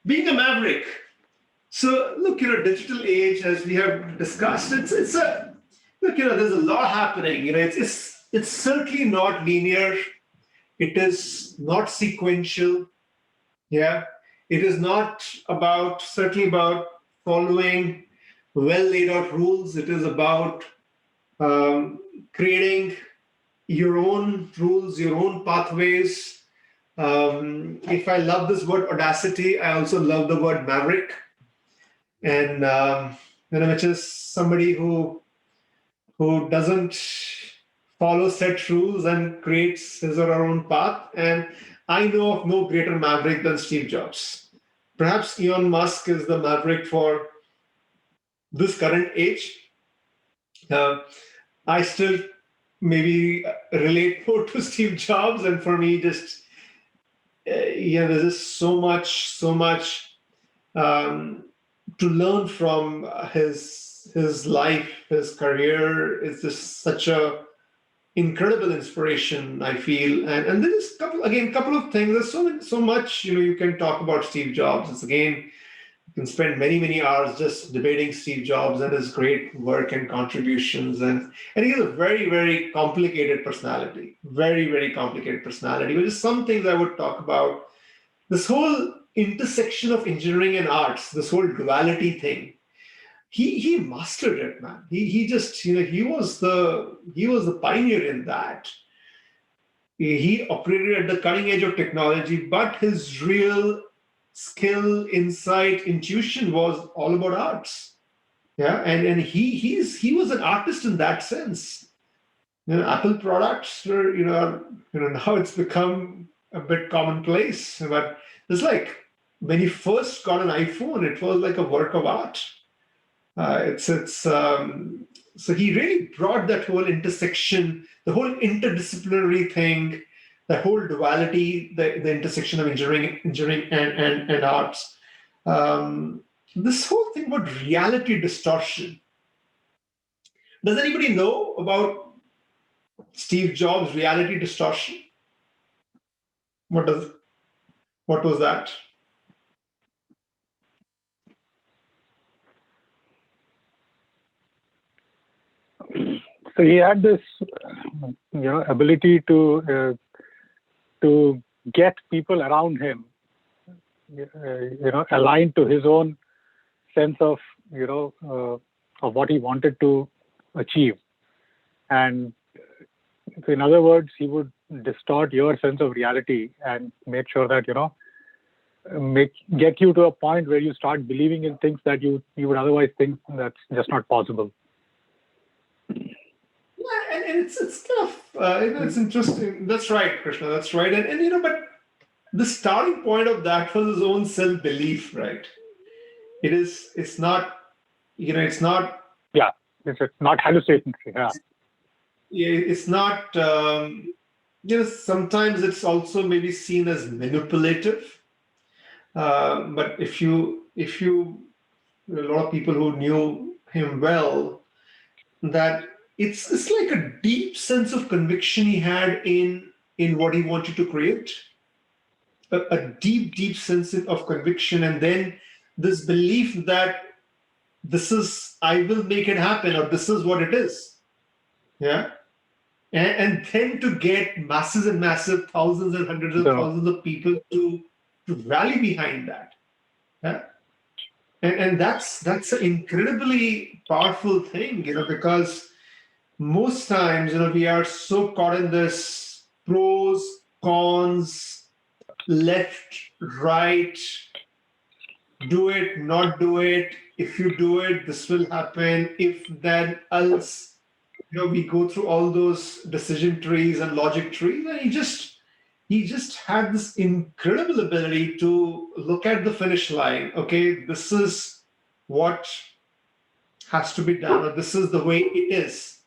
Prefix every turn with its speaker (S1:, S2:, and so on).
S1: being a maverick. So look, digital age, as we have discussed, it's a look, there's a lot happening. It's certainly not linear. It is not sequential. Yeah, it is not certainly about following well laid out rules. It is about creating your own rules, your own pathways. If I love this word audacity, I also love the word maverick, and which is somebody who doesn't follow set rules and creates his or her own path. And I know of no greater maverick than Steve Jobs. Perhaps Elon Musk is the maverick for this current age. I still maybe relate more to Steve Jobs, and for me, just there's just so much to learn from his life, his career. It's just such a incredible inspiration, I feel. And there's couple of things. There's so much you can talk about Steve Jobs. It's again, you can spend many hours just debating Steve Jobs and his great work and contributions. And he has a very complicated personality, very complicated personality, which is some things I would talk about. This whole intersection of engineering and arts, this whole duality thing, he mastered it, man. He just he was the pioneer in that. He operated at the cutting edge of technology, but his real skill, insight, intuition was all about arts. Yeah, and he was an artist in that sense. Apple products were now it's become a bit commonplace, but it's like when he first got an iPhone, it was like a work of art. So he really brought that whole intersection, the whole interdisciplinary thing, the whole duality, the intersection of engineering and arts. This whole thing about reality distortion. Does anybody know about Steve Jobs' reality distortion? What was that?
S2: So he had this, ability to get people around him, aligned to his own sense of what he wanted to achieve. And so in other words, he would distort your sense of reality and make sure that get you to a point where you start believing in things that you would otherwise think that's just not possible.
S1: Yeah, and it's kind of it's interesting. That's right, Krishna. That's right. And but the starting point of that was his own self-belief, right? It's not it's not.
S2: Yeah, it's not hallucinatory. Yeah.
S1: It's not. Sometimes it's also maybe seen as manipulative. But if you a lot of people who knew him well, that it's like a deep sense of conviction he had in what he wanted to create, a deep sense of conviction, and then this belief that I will make it happen, or this is what it is. Yeah. And then to get masses and massive, thousands and hundreds of thousands of people to rally behind that. Yeah. And that's an incredibly powerful thing, because most times, we are so caught in this pros, cons, left, right, do it, not do it. If you do it, this will happen. If then else, we go through all those decision trees and logic trees, and he just had this incredible ability to look at the finish line. Okay, this is what has to be done, or this is the way it is.